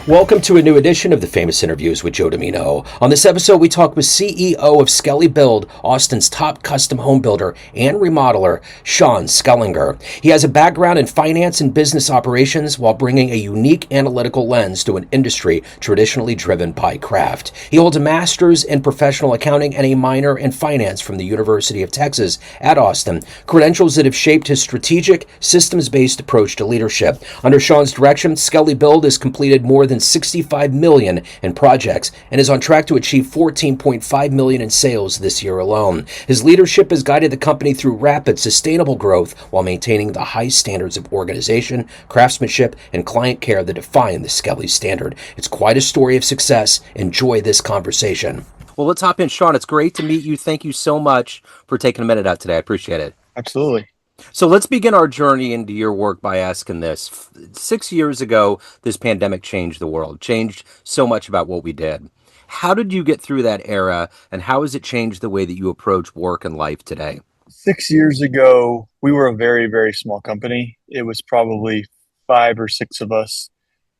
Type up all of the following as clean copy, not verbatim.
Welcome to a new edition of the Famous Interviews with Joe Dimino. On this episode, we talk with CEO of Skelly Build, Austin's top custom home builder and remodeler, Sean Skellenger. He has a background in finance and business operations while bringing a unique analytical lens to an industry traditionally driven by craft. He holds a master's in professional accounting and a minor in finance from the University of Texas at Austin, credentials that have shaped his strategic, systems-based approach to leadership. Under Sean's direction, Skelly Build has completed more than $65 million in projects and is on track to achieve $14.5 million in sales this year alone. His leadership has guided the company through rapid, sustainable growth while maintaining the high standards of organization, craftsmanship, and client care that define the Skelly Standard. It's quite a story of success. Enjoy this conversation. Well, let's hop in. Sean, it's great to meet you. Thank you so much for taking a minute out today. I appreciate it. Absolutely. So let's begin our journey into your work by asking this. 6 years ago, this pandemic changed the world, changed so much about what we did. How did you get through that era, and how has it changed the way that you approach work and life today? 6 years ago, we were a very, very small company. It was probably 5 or 6 of us.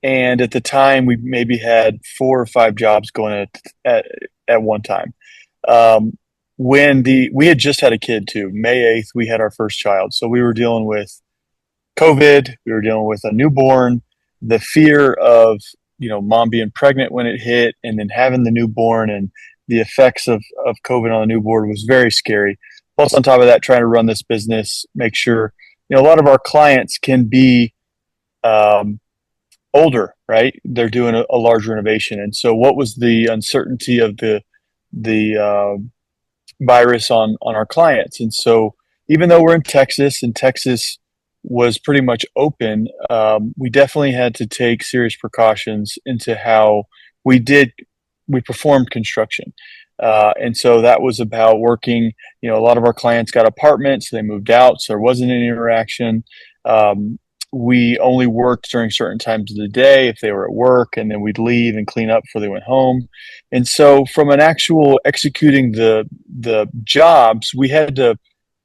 And at the time, we maybe had 4 or 5 jobs going at one time. We had just had a kid too. May 8th, we had our first child. So we were dealing with COVID, we were dealing with a newborn, the fear of, mom being pregnant when it hit, and then having the newborn, and the effects of COVID on the newborn was very scary. Plus, on top of that, trying to run this business, make sure, a lot of our clients can be older, right? They're doing a large renovation. And so what was the uncertainty of the virus on our clients? And so even though we're in Texas and Texas was pretty much open, we definitely had to take serious precautions into how we performed construction. And so that was about working, a lot of our clients got apartments, they moved out, so there wasn't any interaction. We only worked during certain times of the day if they were at work, and then we'd leave and clean up before they went home. And so from an actual executing the jobs, we had to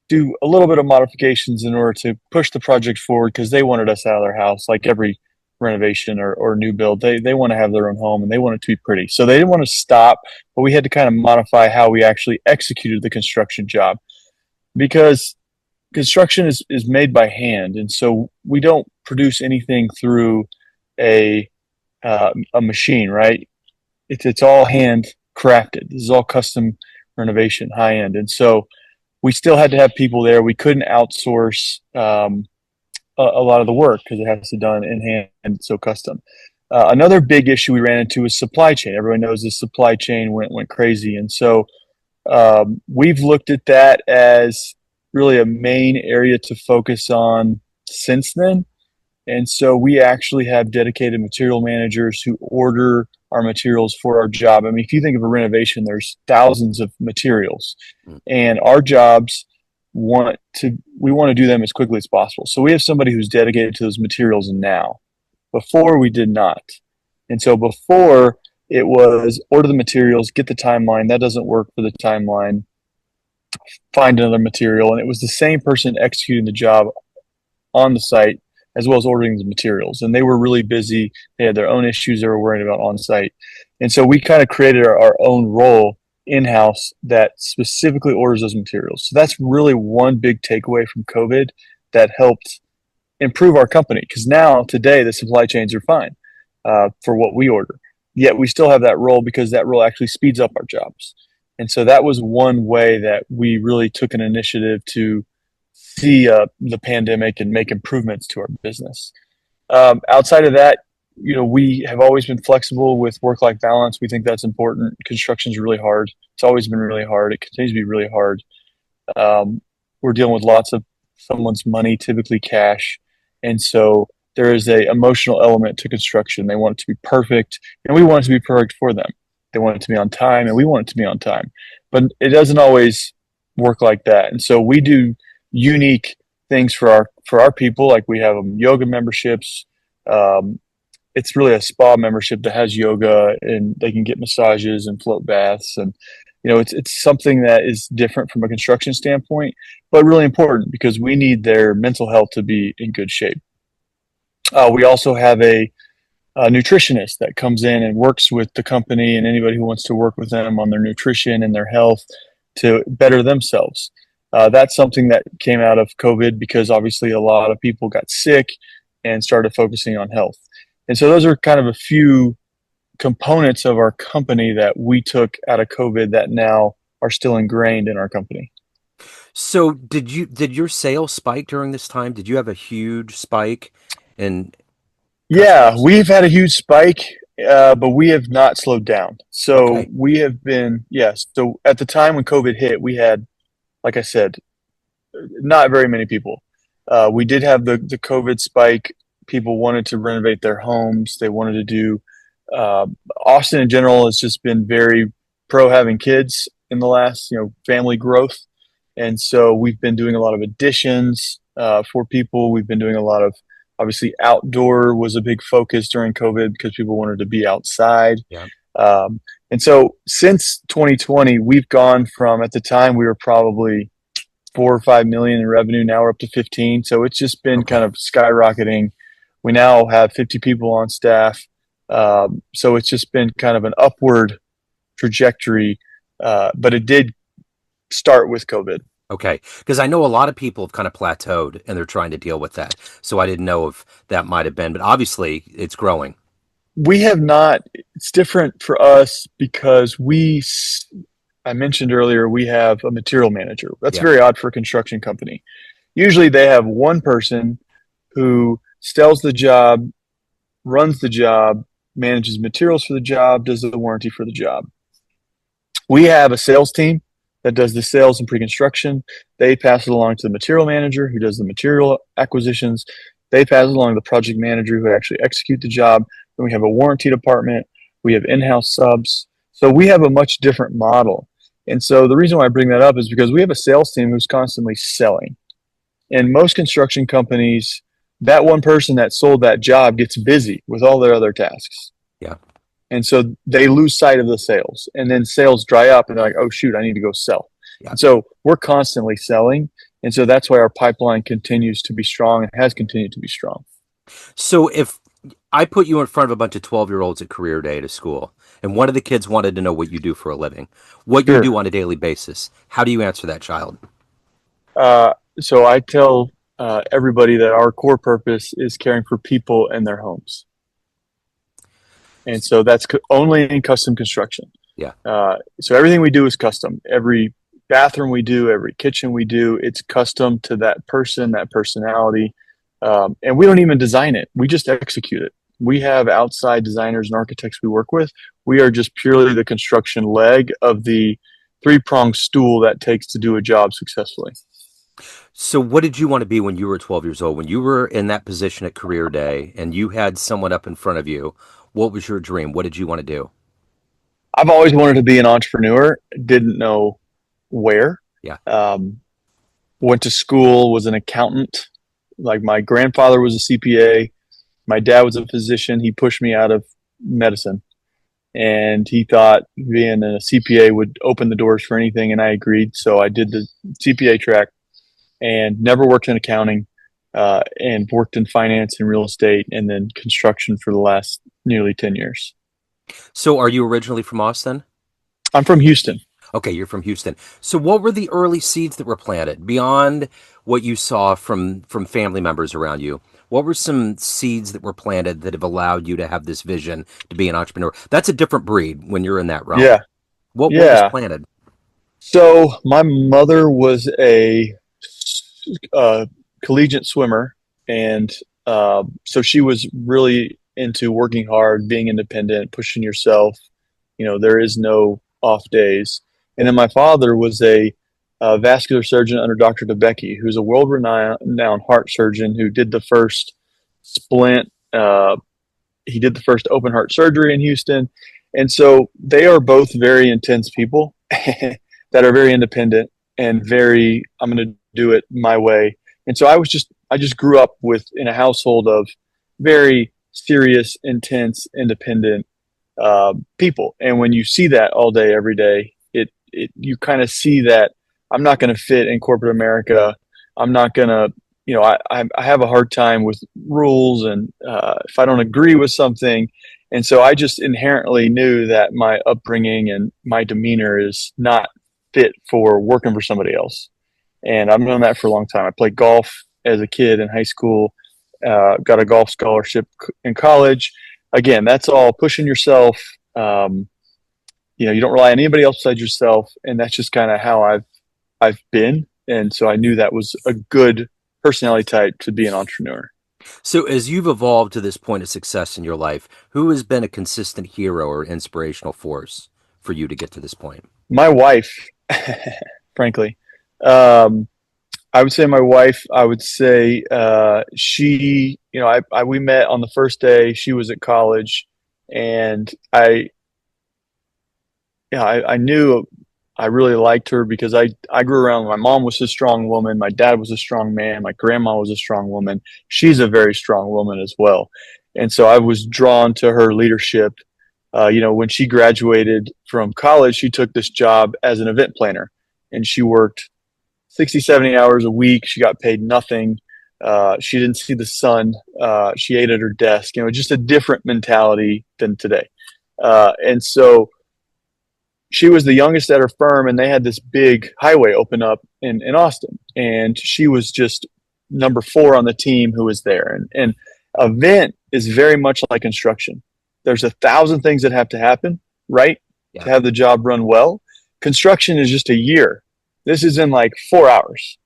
do a little bit of modifications in order to push the project forward, because they wanted us out of their house. Like every renovation or new build, they want to have their own home and they want it to be pretty. So they didn't want to stop, but we had to kind of modify how we actually executed the construction job, because construction is made by hand, and so we don't produce anything through a machine, right? It's all hand crafted. This is all custom renovation, high end, and so we still had to have people there. We couldn't outsource a lot of the work because it has to be done in hand, and it's so custom. Another big issue we ran into is supply chain. Everyone knows the supply chain went crazy, and so we've looked at that as really a main area to focus on since then. And so we actually have dedicated material managers who order our materials for our job. I mean, if you think of a renovation, there's thousands of materials, and our jobs we want to do them as quickly as possible. So we have somebody who's dedicated to those materials now. Before, we did not. And so before, it was order the materials, get the timeline. That doesn't work for the timeline. Find another material, and it was the same person executing the job on the site as well as ordering the materials, and they were really busy. They had their own issues they were worried about on site, and so we kind of created our own role in-house that specifically orders those materials. So that's really one big takeaway from COVID that helped improve our company, because now today the supply chains are fine for what we order, yet we still have that role because that role actually speeds up our jobs. And so that was one way that we really took an initiative to see the pandemic and make improvements to our business. Outside of that, we have always been flexible with work-life balance. We think that's important. Construction is really hard. It's always been really hard. It continues to be really hard. We're dealing with lots of someone's money, typically cash. And so there is a emotional element to construction. They want it to be perfect, and we want it to be perfect for them. They want it to be on time, and we want it to be on time. But it doesn't always work like that. And so we do unique things for our people. Like we have yoga memberships. It's really a spa membership that has yoga, and they can get massages and float baths. And it's something that is different from a construction standpoint, but really important because we need their mental health to be in good shape. We also have a nutritionist that comes in and works with the company and anybody who wants to work with them on their nutrition and their health to better themselves. That's something that came out of COVID because obviously a lot of people got sick and started focusing on health. And so those are kind of a few components of our company that we took out of COVID that now are still ingrained in our company. So did your sales spike during this time? Did you have a huge spike in Yeah, customers? we've had a huge spike, but we have not slowed down. So Okay. we have been, yes. So at the time when COVID hit, we had, like I said, not very many people. We did have the COVID spike. People wanted to renovate their homes. They wanted to do. Uh, Austin in general has just been very pro having kids in the last, family growth, and so we've been doing a lot of additions for people. We've been doing a lot of obviously outdoor was a big focus during COVID because people wanted to be outside. Yeah. Um, and so since 2020, we've gone from at the time we were probably 4 or 5 million in revenue. Now we're up to 15. So it's just been kind Okay. of skyrocketing. We now have 50 people on staff. So it's just been kind of an upward trajectory. But it did start with COVID. Okay. Because I know a lot of people have kind of plateaued and they're trying to deal with that. So I didn't know if that might have been, but obviously it's growing. We have not, it's different for us because I mentioned earlier, we have a material manager. That's Yeah. very odd for a construction company. Usually they have one person who sells the job, runs the job, manages materials for the job, does the warranty for the job. We have a sales team that does the sales and pre-construction. They pass it along to the material manager who does the material acquisitions. They pass it along to the project manager who actually execute the job. Then we have a warranty department. We have in-house subs. So we have a much different model. And so the reason why I bring that up is because we have a sales team who's constantly selling. And most construction companies, that one person that sold that job gets busy with all their other tasks. Yeah. And so they lose sight of the sales, and then sales dry up and they're like, oh, shoot, I need to go sell. Yeah. And so we're constantly selling. And so that's why our pipeline continues to be strong and has continued to be strong. So if I put you in front of a bunch of 12-year-olds at career day to school, and one of the kids wanted to know what you do for a living, what you do Sure. on a daily basis, how do you answer that child? So I tell everybody that our core purpose is caring for people and their homes. And so that's only in custom construction. Yeah. So everything we do is custom. Every bathroom we do, every kitchen we do, it's custom to that person, that personality. And we don't even design it. We just execute it. We have outside designers and architects we work with. We are just purely the construction leg of the three-pronged stool that takes to do a job successfully. So what did you want to be when you were 12 years old? When you were in that position at career day and you had someone up in front of you, what was your dream? What did you want to do? I've always wanted to be an entrepreneur, didn't know where. Yeah. Um, Went to school, was an accountant. Like my grandfather was a CPA. My dad was a physician. He pushed me out of medicine. And he thought being a CPA would open the doors for anything. And I agreed. So I did the CPA track and never worked in accounting and worked in finance and real estate and then construction for the last nearly 10 years. So are you originally from Austin? I'm from Houston. Okay, you're from Houston. So what were the early seeds that were planted beyond what you saw from family members around you? What were some seeds that were planted that have allowed you to have this vision to be an entrepreneur? That's a different breed when you're in that realm. Yeah. What was Yeah. planted? So my mother was a collegiate swimmer, and so she was really into working hard, being independent, pushing yourself. There is no off days. And then my father was a vascular surgeon under Dr. DeBecke, who's a world-renowned heart surgeon who did the first splint. He did the first open heart surgery in Houston. And so they are both very intense people that are very independent and very, I'm going to do it my way. And so I just grew up in a household of very serious, intense, independent people. And when you see that all day, every day, you kind of see that I'm not going to fit in corporate America. I'm not going to, I have a hard time with rules, and if I don't agree with something. And so I just inherently knew that my upbringing and my demeanor is not fit for working for somebody else. And I've known that for a long time. I played golf as a kid in high school, got a golf scholarship in college. Again, that's all pushing yourself. You don't rely on anybody else besides yourself, and that's just kind of how I've been. And so I knew that was a good personality type to be an entrepreneur. So, as you've evolved to this point of success in your life, who has been a consistent hero or inspirational force for you to get to this point? My wife, frankly, um, I would say my wife. I would say she. We met on the first day. She was at college, and I knew I really liked her because I grew around. My mom was a strong woman. My dad was a strong man. My grandma was a strong woman. She's a very strong woman as well, and so I was drawn to her leadership. When she graduated from college, she took this job as an event planner, and she worked 60, 70 hours a week. She got paid nothing. She didn't see the sun. She ate at her desk. Just a different mentality than today. And so she was the youngest at her firm, and they had this big highway open up in Austin. And she was just number 4 on the team who was there. And event is very much like construction. There's 1,000 things that have to happen, right? Yeah. To have the job run well. Construction is just a year. This is in like 4 hours.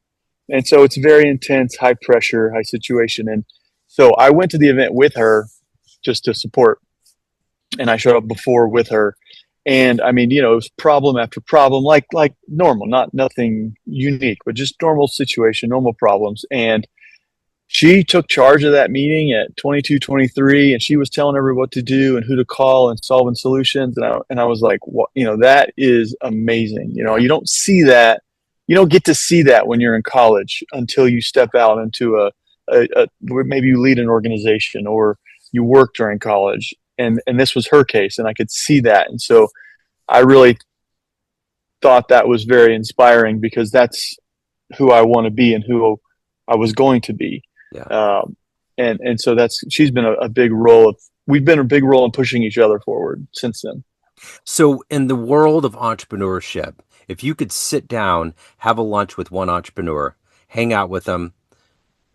And so it's very intense, high pressure, high situation. And so I went to the event with her just to support. And I showed up before with her. And I mean, it was problem after problem, like normal, nothing unique, but just normal situation, normal problems. And she took charge of that meeting at 22, 23, and she was telling everybody what to do and who to call and solving solutions. And I was like, what, that is amazing. You don't see that. You don't get to see that when you're in college until you step out into maybe you lead an organization or you work during college. And this was her case, and I could see that. And so I really thought that was very inspiring because that's who I want to be and who I was going to be. Yeah. And so she's been a big role. We've been a big role in pushing each other forward since then. So, in the world of entrepreneurship, if you could sit down, have a lunch with one entrepreneur, hang out with them,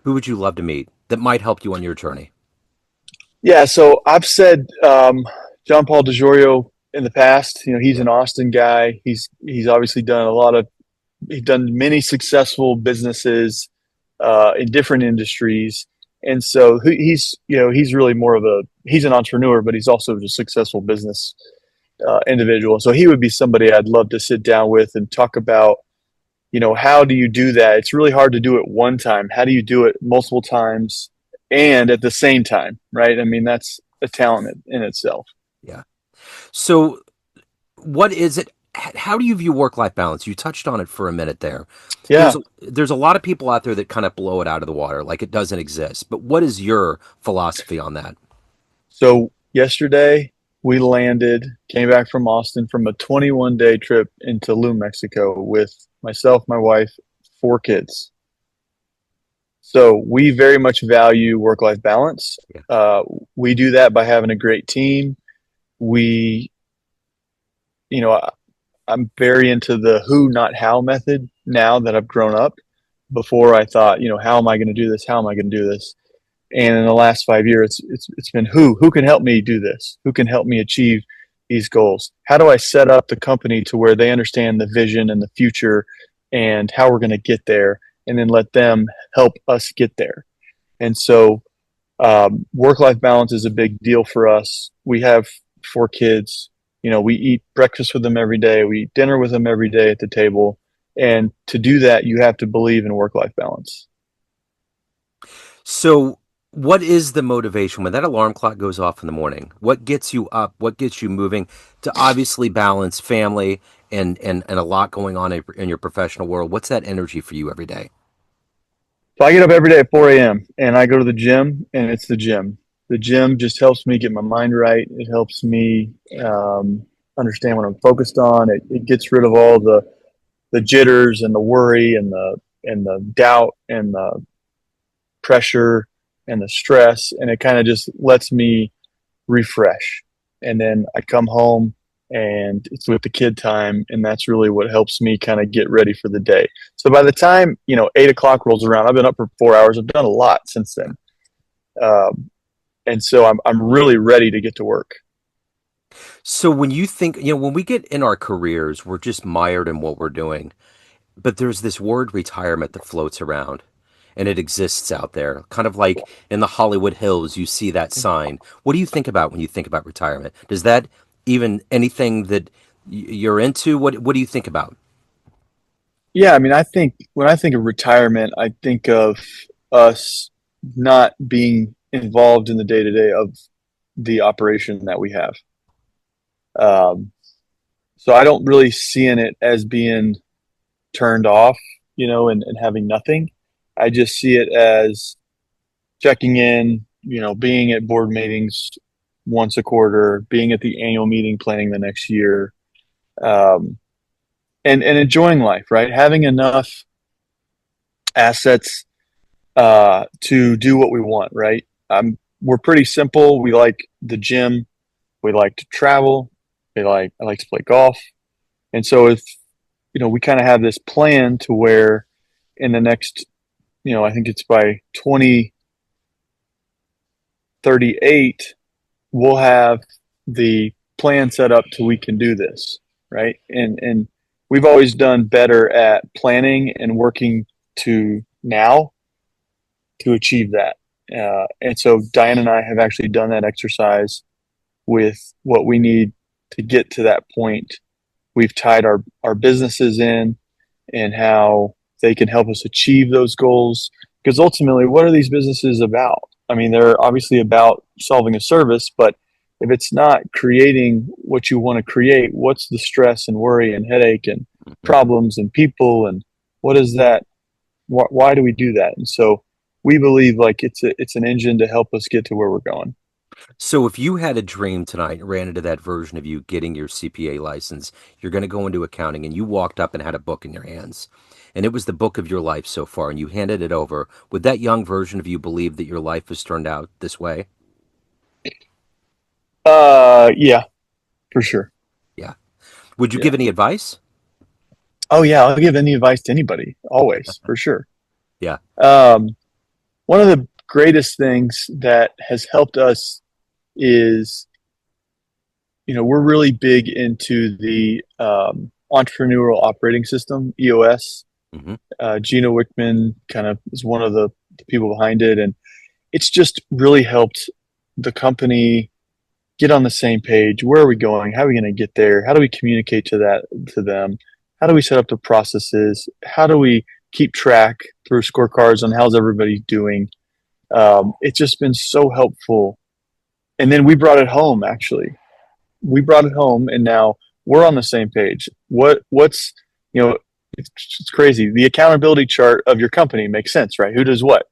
who would you love to meet that might help you on your journey? Yeah, so I've said John Paul DeJorio in the past. He's an Austin guy. He's obviously done he's done many successful businesses in different industries, and so he's really he's an entrepreneur, but he's also a successful business individual. So he would be somebody I'd love to sit down with and talk about. How do you do that? It's really hard to do it one time. How do you do it multiple times and at the same time, right? I mean, that's a talent in itself. Yeah. So, what is it? How do you view work-life balance? You touched on it for a minute there. Yeah. There's a lot of people out there that kind of blow it out of the water, like it doesn't exist. But what is your philosophy on that? So yesterday we came back from Austin from a 21-day trip into Tulum, Mexico with myself, my wife, 4 kids. So we very much value work-life balance. Yeah. We do that by having a great team. I'm very into the who, not how method now that I've grown up. Before I thought, how am I going to do this? How am I going to do this? And in the last 5 years, it's been who can help me do this? Who can help me achieve these goals? How do I set up the company to where they understand the vision and the future and how we're going to get there, and then let them help us get there? And so work-life balance is a big deal for us. We have 4 kids. We eat breakfast with them every day. We eat dinner with them every day at the table. And to do that, you have to believe in work-life balance. So, what is the motivation when that alarm clock goes off in the morning? What gets you up? What gets you moving to obviously balance family and a lot going on in your professional world? What's that energy for you every day? So I get up every day at 4 a.m. and I go to the gym, and it's the gym. The gym just helps me get my mind right. It helps me understand what I'm focused on. It gets rid of all the jitters and the worry and the doubt and pressure and the stress, and it kind of just lets me refresh. And then I come home and it's with the kid time, and that's really what helps me kind of get ready for the day. So by the time 8 o'clock rolls around, I've been up for 4 hours. I've done a lot since then, and so I'm really ready to get to work. So when you think, when we get in our careers, we're just mired in what we're doing. But there's this word retirement that floats around and it exists out there. Kind of like in the Hollywood Hills, you see that sign. What do you think about when you think about retirement? Does that even anything that you're into? What do you think about? Yeah, I mean, I think when I think of retirement, I think of us not being involved in the day to day of the operation that we have. Um, so I don't really see in it as being turned off, and having nothing. I just see it as checking in, being at board meetings once a quarter, being at the annual meeting, planning the next year, um, and enjoying life, right? Having enough assets to do what we want, right? We're pretty simple. We like the gym. We like to travel. I like to play golf. And so if, we kind of have this plan to where in the next, I think it's by 2038, we'll have the plan set up to we can do this, right? And we've always done better at planning and working to now to achieve that. And so Diane and I have actually done that exercise with what we need to get to that point. We've tied our businesses in and how they can help us achieve those goals. Because ultimately, what are these businesses about? I mean, they're obviously about solving a service, but if it's not creating what you want to create, what's the stress and worry and headache and problems and people, and what is that? Why do we do that? And so we believe like it's an engine to help us get to where we're going. So if you had a dream tonight and ran into that version of you getting your CPA license, you're going to go into accounting and you walked up and had a book in your hands and it was the book of your life so far and you handed it over, would that young version of you believe that your life has turned out this way? Yeah, for sure. Yeah. Would you Yeah. give any advice? Oh yeah, I'll give any advice to anybody, always, for sure. Yeah. Um, One of the greatest things that has helped us is, we're really big into the entrepreneurial operating system, EOS. Hmm. Gino Wickman kind of is one of the people behind it, and it's just really helped the company get on the same page. Where are we going? How are we going to get there? How do we communicate to them? How do we set up the processes? How do we keep track through scorecards on how's everybody doing? It's just been so helpful. And then we brought it home. Actually, we brought it home, and now we're on the same page. What's it's crazy. The accountability chart of your company makes sense, right? Who does what?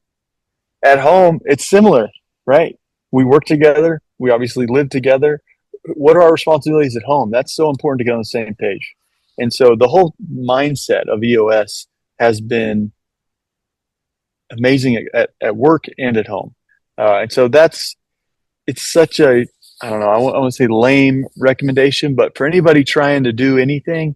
At home, it's similar, right? We work together. We obviously live together. What are our responsibilities at home? That's so important to get on the same page. And so the whole mindset of EOS has been amazing at work and at home. And so it's such a, I don't know, I want to say lame recommendation, but for anybody trying to do anything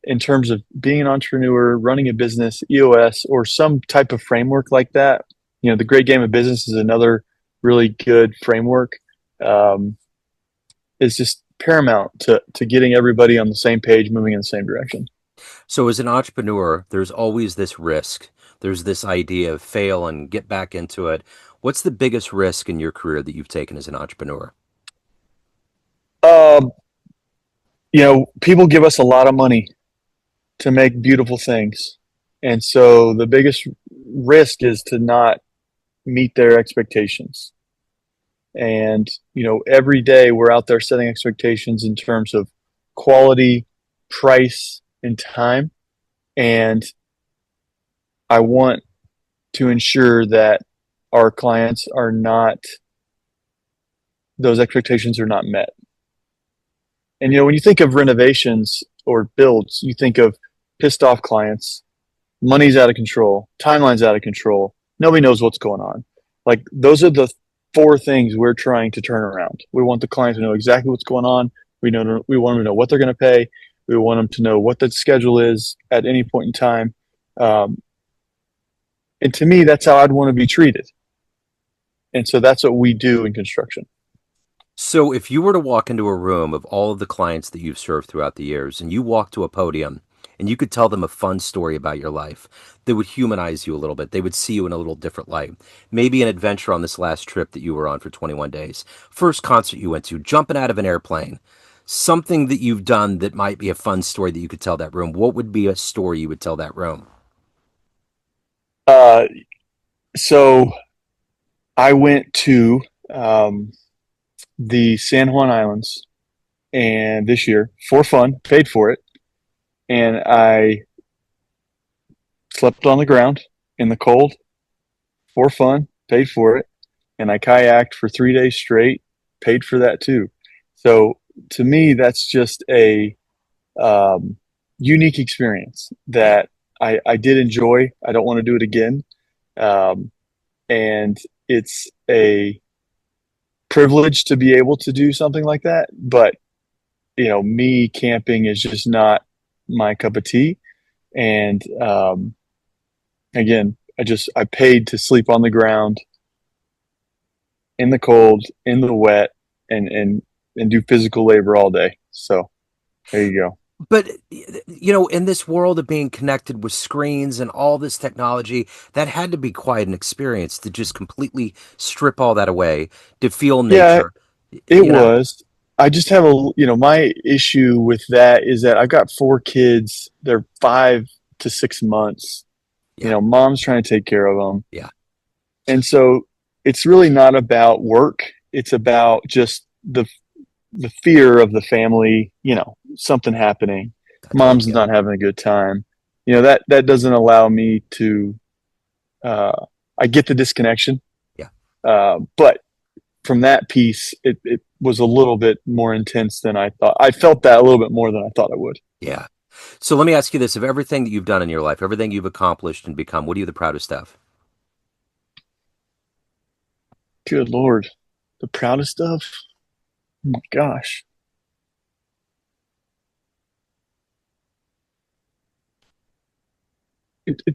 in terms of being an entrepreneur, running a business, EOS, or some type of framework like that, the Great Game of Business is another really good framework. Um, is just paramount to getting everybody on the same page, moving in the same direction. So as an entrepreneur, there's always this risk. There's this idea of fail and get back into it. What's the biggest risk in your career that you've taken as an entrepreneur? Um, People give us a lot of money to make beautiful things. And so the biggest risk is to not meet their expectations. And, every day we're out there setting expectations in terms of quality, price, and time. And I want to ensure that our clients are not, those expectations are not met. And, when you think of renovations or builds, you think of pissed off clients, money's out of control, timeline's out of control, Nobody knows what's going on. Like those are the four things we're trying to turn around. We want the client to know exactly what's going on. We want them to know what they're going to pay. We want them to know what the schedule is at any point in time. Um, and to me, that's how I'd want to be treated. And so that's what we do in construction. So if you were to walk into a room of all of the clients that you've served throughout the years and you walk to a podium and you could tell them a fun story about your life that would humanize you a little bit, they would see you in a little different light. Maybe an adventure on this last trip that you were on for 21 days, first concert you went to, jumping out of an airplane, something that you've done that might be a fun story that you could tell that room. What would be a story you would tell that room? Uh, so I went to um, the San Juan Islands and this year for fun, paid for it, and I slept on the ground in the cold for fun, paid for it, and I kayaked for 3 days straight, paid for that too. So to me, that's just a um, unique experience Yeah. that I did enjoy. I don't want to do it again, um, and it's a privilege to be able to do something like that. But me camping is just not my cup of tea. And again, I paid to sleep on the ground in the cold, in the wet, and do physical labor all day. So there you go. But, in this world of being connected with screens and all this technology, that had to be quite an experience to just completely strip all that away, to feel Yeah, nature, it you know? was. I just have my issue with that is that I've got four kids. They're 5 to 6 months. Yeah, Mom's trying to take care of them. yeah, And so it's really not about work. It's about just the fear of the family, something happening. I totally Mom's get it. not having a good time. That doesn't allow me to I get the disconnection. Yeah, But from that piece, it was a little bit more intense than I thought. I felt that a little bit more than I thought I would. yeah. So let me ask you this. Of everything that you've done in your life, everything you've accomplished and become, what are you the proudest of? Good Lord. The proudest of? Oh my gosh.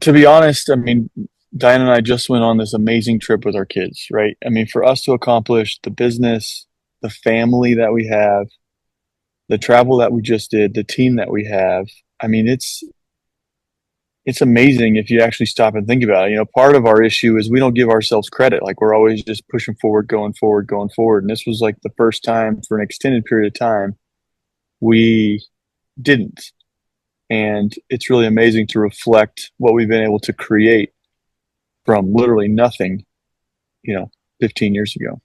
To be honest, I mean, Diane and I just went on this amazing trip with our kids, right? I mean, for us to accomplish the business, the family that we have, the travel that we just did, the team that we have, I mean, it's amazing if you actually stop and think about it. Part of our issue is we don't give ourselves credit. Like we're always just pushing forward, going forward, going forward. And this was like the first time for an extended period of time we didn't. And it's really amazing to reflect what we've been able to create from literally nothing, you know, 15 years ago.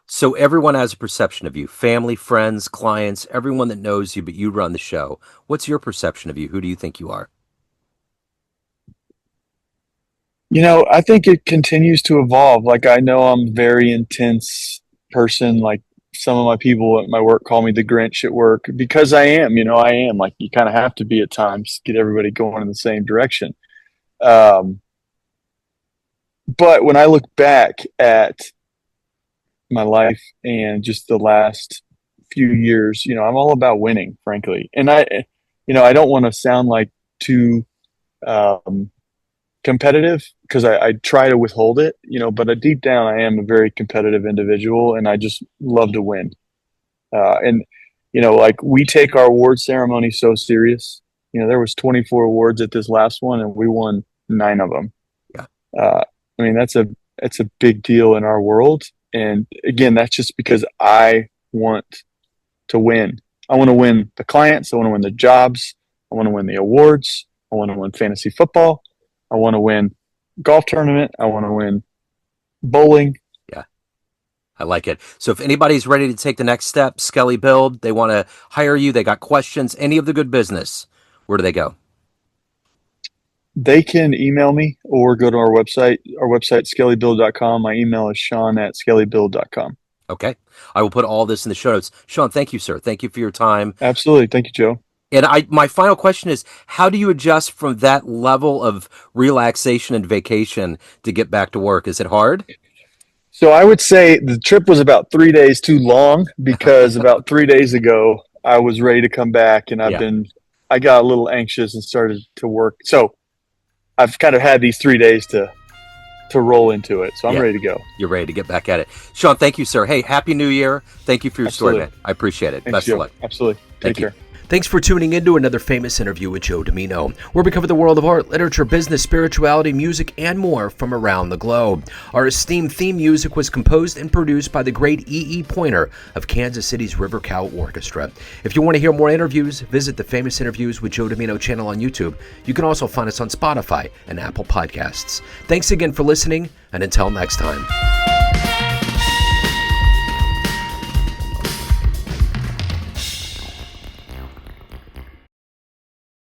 So everyone has a perception of you, family, friends, clients, everyone that knows you, but you run the show. What's your perception of you? Who do you think you are? I think it continues to evolve. Like I know I'm a very intense person. Like some of my people at my work call me the Grinch at work because I am, I am like you kind of have to be at times, get everybody going in the same direction. Um, but when I look back at my life and just the last few years, I'm all about winning, frankly. And I don't want to sound like too um, competitive because I try to withhold it, but deep down, I am a very competitive individual and I just love to win. And like we take our award ceremony so serious. There was 24 awards at this last one and we won 9 of them. Yeah. Uh, I mean, that's a big deal in our world. And again, that's just because I want to win. I want to win the clients. I want to win the jobs. I want to win the awards. I want to win fantasy football. I want to win golf tournament. I want to win bowling. Yeah. I like it. So if anybody's ready to take the next step, Skelly Build, they want to hire you, they got questions, any of the good business, where do they go? They can email me or go to our website, skellybuild.com. My email is Sean at skellybuild.com. Okay. I will put all this in the show notes. Sean, thank you, sir. Thank you for your time. Absolutely. Thank you, Joe. And my final question is, how do you adjust from that level of relaxation and vacation to get back to work? Is it hard? So I would say the trip was about 3 days too long because about 3 days ago I was ready to come back, and Yeah. I got a little anxious and started to work. So I've kind of had these 3 days to roll into it. So I'm Yeah. ready to go. You're ready to get back at it. Sean, thank you, sir. Hey, Happy New Year. Thank you for your story, Absolutely. man. I appreciate it. Thanks, Best of Joe. luck. Absolutely. Thank Take you. care. Thanks for tuning into another famous interview with Joe Dimino, where we cover the world of art, literature, business, spirituality, music, and more from around the globe. Our esteemed theme music was composed and produced by the great E.E. Pointer of Kansas City's River Cow Orchestra. If you want to hear more interviews, visit the Famous Interviews with Joe Dimino channel on YouTube. You can also find us on Spotify and Apple Podcasts. Thanks again for listening, and until next time.